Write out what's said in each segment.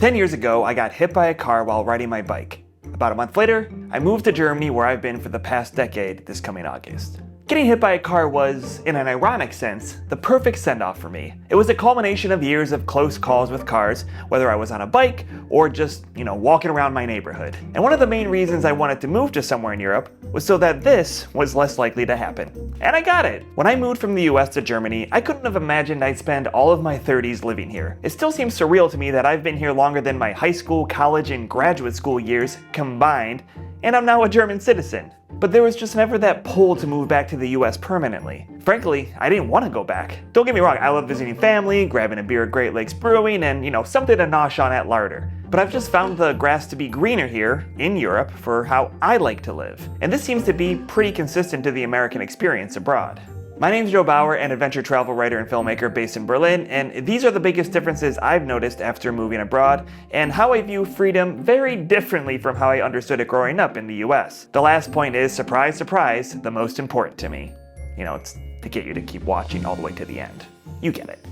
10 years ago, I got hit by a car while riding my bike. About a month later, I moved to Germany where I've been for the past decade this coming August. Getting hit by a car was, in an ironic sense, the perfect send-off for me. It was a culmination of years of close calls with cars, whether I was on a bike or just, walking around my neighborhood. And one of the main reasons I wanted to move to somewhere in Europe was so that this was less likely to happen. And I got it! When I moved from the US to Germany, I couldn't have imagined I'd spend all of my 30s living here. It still seems surreal to me that I've been here longer than my high school, college, and graduate school years combined, and I'm now a German citizen. But there was just never that pull to move back to the US permanently. Frankly, I didn't want to go back. Don't get me wrong, I love visiting family, grabbing a beer at Great Lakes Brewing, and something to nosh on at Larder. But I've just found the grass to be greener here, in Europe, for how I like to live. And this seems to be pretty consistent to the American experience abroad. My name's Joe Bauer, an adventure travel writer and filmmaker based in Berlin, and these are the biggest differences I've noticed after moving abroad, and how I view freedom very differently from how I understood it growing up in the US. The last point is, surprise, surprise, the most important to me. It's to get you to keep watching all the way to the end. You get it.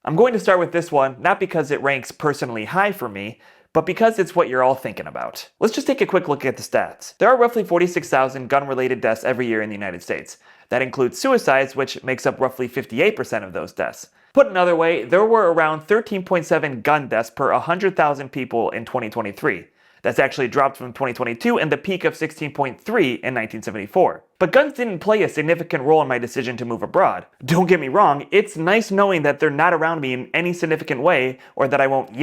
I'm going to start with this one, not because it ranks personally high for me, but because it's what you're all thinking about. Let's just take a quick look at the stats. There are roughly 46,000 gun-related deaths every year in the United States. That includes suicides, which makes up roughly 58% of those deaths. Put another way, there were around 13.7 gun deaths per 100,000 people in 2023. That's actually dropped from 2022 and the peak of 16.3 in 1974. But guns didn't play a significant role in my decision to move abroad. Don't get me wrong, it's nice knowing that they're not around me in any significant way, or that I won't,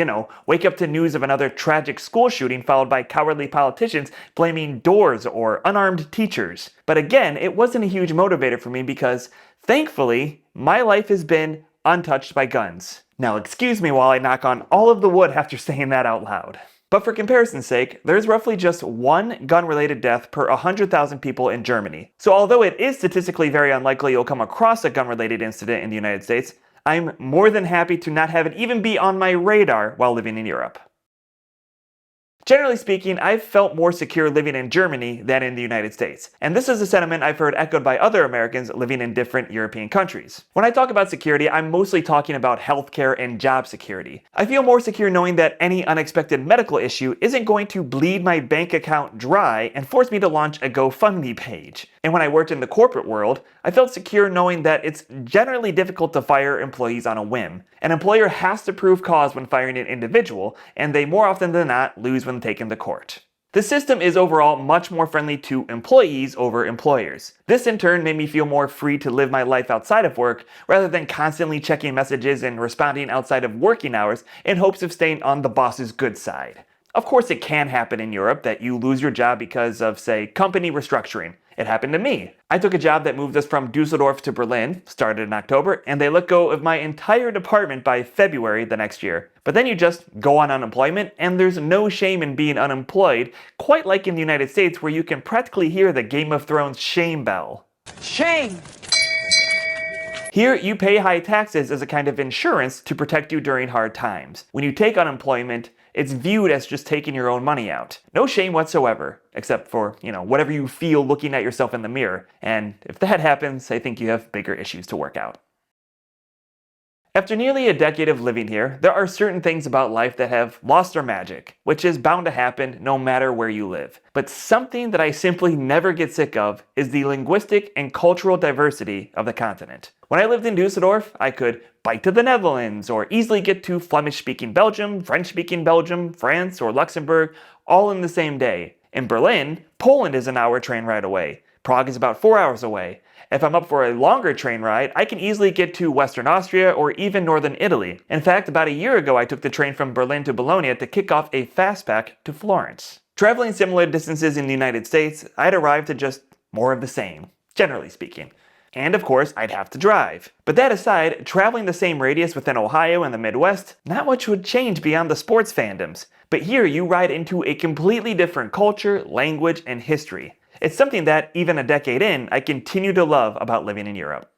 wake up to news of another tragic school shooting followed by cowardly politicians blaming doors or unarmed teachers. But again, it wasn't a huge motivator for me because, thankfully, my life has been untouched by guns. Now excuse me while I knock on all of the wood after saying that out loud. But for comparison's sake, there's roughly just one gun-related death per 100,000 people in Germany. So although it is statistically very unlikely you'll come across a gun-related incident in the United States, I'm more than happy to not have it even be on my radar while living in Europe. Generally speaking, I've felt more secure living in Germany than in the United States. And this is a sentiment I've heard echoed by other Americans living in different European countries. When I talk about security, I'm mostly talking about healthcare and job security. I feel more secure knowing that any unexpected medical issue isn't going to bleed my bank account dry and force me to launch a GoFundMe page. And when I worked in the corporate world, I felt secure knowing that it's generally difficult to fire employees on a whim. An employer has to prove cause when firing an individual, and they more often than not lose when taken to court. The system is overall much more friendly to employees over employers. This in turn made me feel more free to live my life outside of work, rather than constantly checking messages and responding outside of working hours in hopes of staying on the boss's good side. Of course, it can happen in Europe that you lose your job because of, say, company restructuring. It happened to me. I took a job that moved us from Dusseldorf to Berlin, started in October, and they let go of my entire department by February the next year. But then you just go on unemployment, and there's no shame in being unemployed, quite like in the United States where you can practically hear the Game of Thrones shame bell. Shame! Here, you pay high taxes as a kind of insurance to protect you during hard times. When you take unemployment, it's viewed as just taking your own money out. No shame whatsoever, except for, whatever you feel looking at yourself in the mirror. And if that happens, I think you have bigger issues to work out. After nearly a decade of living here, there are certain things about life that have lost their magic, which is bound to happen no matter where you live. But something that I simply never get sick of is the linguistic and cultural diversity of the continent. When I lived in Dusseldorf, I could bike to the Netherlands, or easily get to Flemish-speaking Belgium, French-speaking Belgium, France, or Luxembourg, all in the same day. In Berlin, Poland is an hour train ride away. Prague is about 4 hours away. If I'm up for a longer train ride, I can easily get to Western Austria or even Northern Italy. In fact, about a year ago I took the train from Berlin to Bologna to kick off a fastpack to Florence. Traveling similar distances in the United States, I'd arrive to just more of the same, generally speaking. And of course, I'd have to drive. But that aside, traveling the same radius within Ohio and the Midwest, not much would change beyond the sports fandoms. But here you ride into a completely different culture, language, and history. It's something that, even a decade in, I continue to love about living in Europe.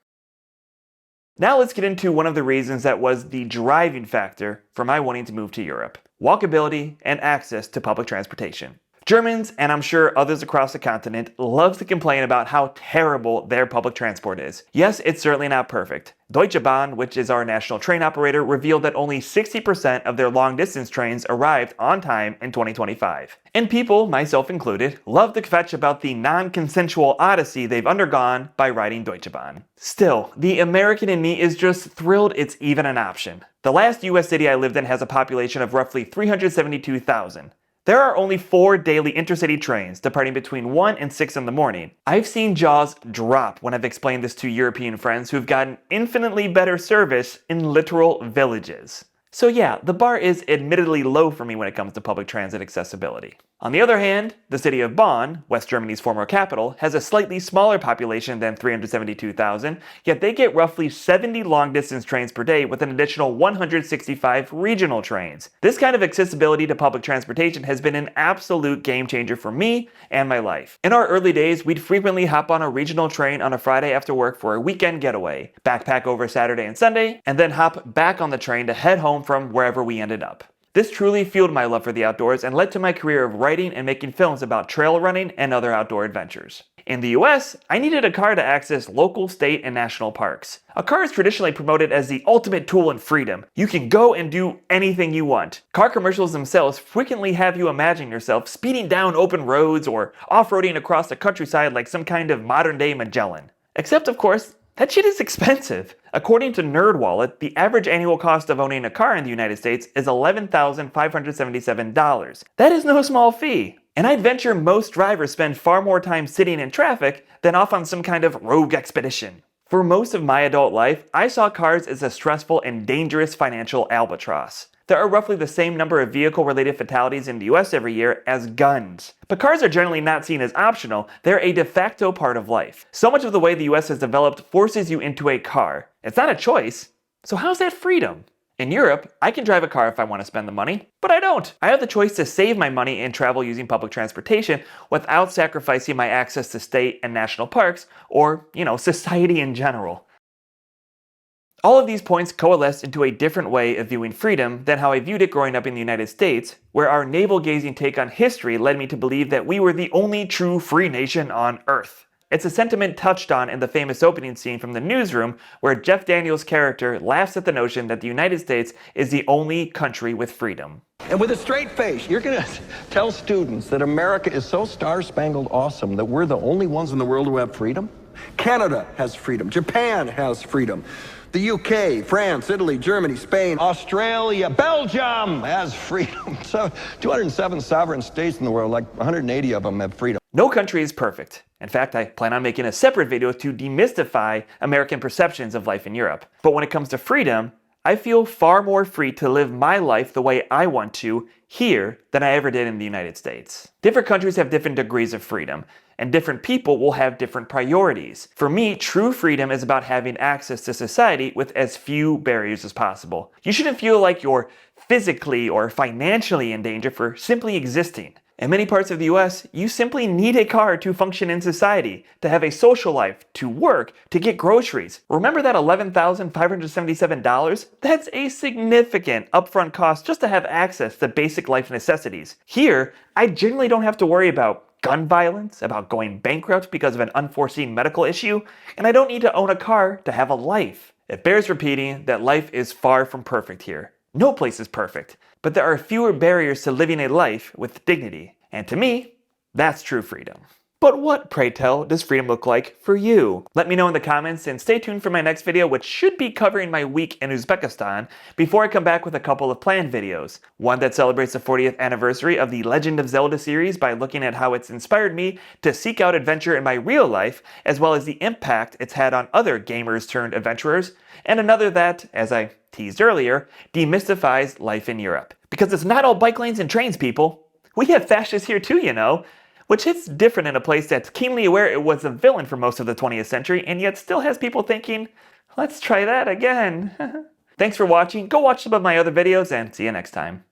Now let's get into one of the reasons that was the driving factor for my wanting to move to Europe: walkability and access to public transportation. Germans, and I'm sure others across the continent, love to complain about how terrible their public transport is. Yes, it's certainly not perfect. Deutsche Bahn, which is our national train operator, revealed that only 60% of their long-distance trains arrived on time in 2025. And people, myself included, love to kvetch about the non-consensual odyssey they've undergone by riding Deutsche Bahn. Still, the American in me is just thrilled it's even an option. The last US city I lived in has a population of roughly 372,000. There are only 4 daily intercity trains departing between 1 and 6 in the morning. I've seen jaws drop when I've explained this to European friends who've gotten infinitely better service in literal villages. So yeah, the bar is admittedly low for me when it comes to public transit accessibility. On the other hand, the city of Bonn, West Germany's former capital, has a slightly smaller population than 372,000, yet they get roughly 70 long-distance trains per day with an additional 165 regional trains. This kind of accessibility to public transportation has been an absolute game changer for me and my life. In our early days, we'd frequently hop on a regional train on a Friday after work for a weekend getaway, backpack over Saturday and Sunday, and then hop back on the train to head home from wherever we ended up. This truly fueled my love for the outdoors and led to my career of writing and making films about trail running and other outdoor adventures. In the US, I needed a car to access local, state, and national parks. A car is traditionally promoted as the ultimate tool in freedom. You can go and do anything you want. Car commercials themselves frequently have you imagine yourself speeding down open roads or off-roading across the countryside like some kind of modern-day Magellan. Except, of course, that shit is expensive. According to NerdWallet, the average annual cost of owning a car in the United States is $11,577. That is no small fee. And I'd venture most drivers spend far more time sitting in traffic than off on some kind of rogue expedition. For most of my adult life, I saw cars as a stressful and dangerous financial albatross. There are roughly the same number of vehicle-related fatalities in the US every year as guns. But cars are generally not seen as optional, they're a de facto part of life. So much of the way the US has developed forces you into a car. It's not a choice, so how's that freedom? In Europe, I can drive a car if I want to spend the money, but I don't. I have the choice to save my money and travel using public transportation without sacrificing my access to state and national parks, or, society in general. All of these points coalesce into a different way of viewing freedom than how I viewed it growing up in the United States, where our navel-gazing take on history led me to believe that we were the only true free nation on Earth. It's a sentiment touched on in the famous opening scene from The Newsroom, where Jeff Daniels' character laughs at the notion that the United States is the only country with freedom. And with a straight face, you're going to tell students that America is so star-spangled awesome that we're the only ones in the world who have freedom? Canada has freedom. Japan has freedom. The UK, France, Italy, Germany, Spain, Australia, Belgium has freedom. So 207 sovereign states in the world, like 180 of them have freedom. No country is perfect. In fact, I plan on making a separate video to demystify American perceptions of life in Europe. But when it comes to freedom, I feel far more free to live my life the way I want to here than I ever did in the United States. Different countries have different degrees of freedom, and different people will have different priorities. For me, true freedom is about having access to society with as few barriers as possible. You shouldn't feel like you're physically or financially in danger for simply existing. In many parts of the US, you simply need a car to function in society, to have a social life, to work, to get groceries. Remember that $11,577? That's a significant upfront cost just to have access to basic life necessities. Here, I generally don't have to worry about gun violence, about going bankrupt because of an unforeseen medical issue, and I don't need to own a car to have a life. It bears repeating that life is far from perfect here. No place is perfect, but there are fewer barriers to living a life with dignity. And to me, that's true freedom. But what, pray tell, does freedom look like for you? Let me know in the comments and stay tuned for my next video, which should be covering my week in Uzbekistan before I come back with a couple of planned videos. One that celebrates the 40th anniversary of the Legend of Zelda series by looking at how it's inspired me to seek out adventure in my real life, as well as the impact it's had on other gamers turned adventurers, and another that, as I teased earlier, demystifies life in Europe. Because it's not all bike lanes and trains, people. We have fascists here too, which hits different in a place that's keenly aware it was a villain for most of the 20th century and yet still has people thinking, let's try that again. Thanks for watching, go watch some of my other videos, and see you next time.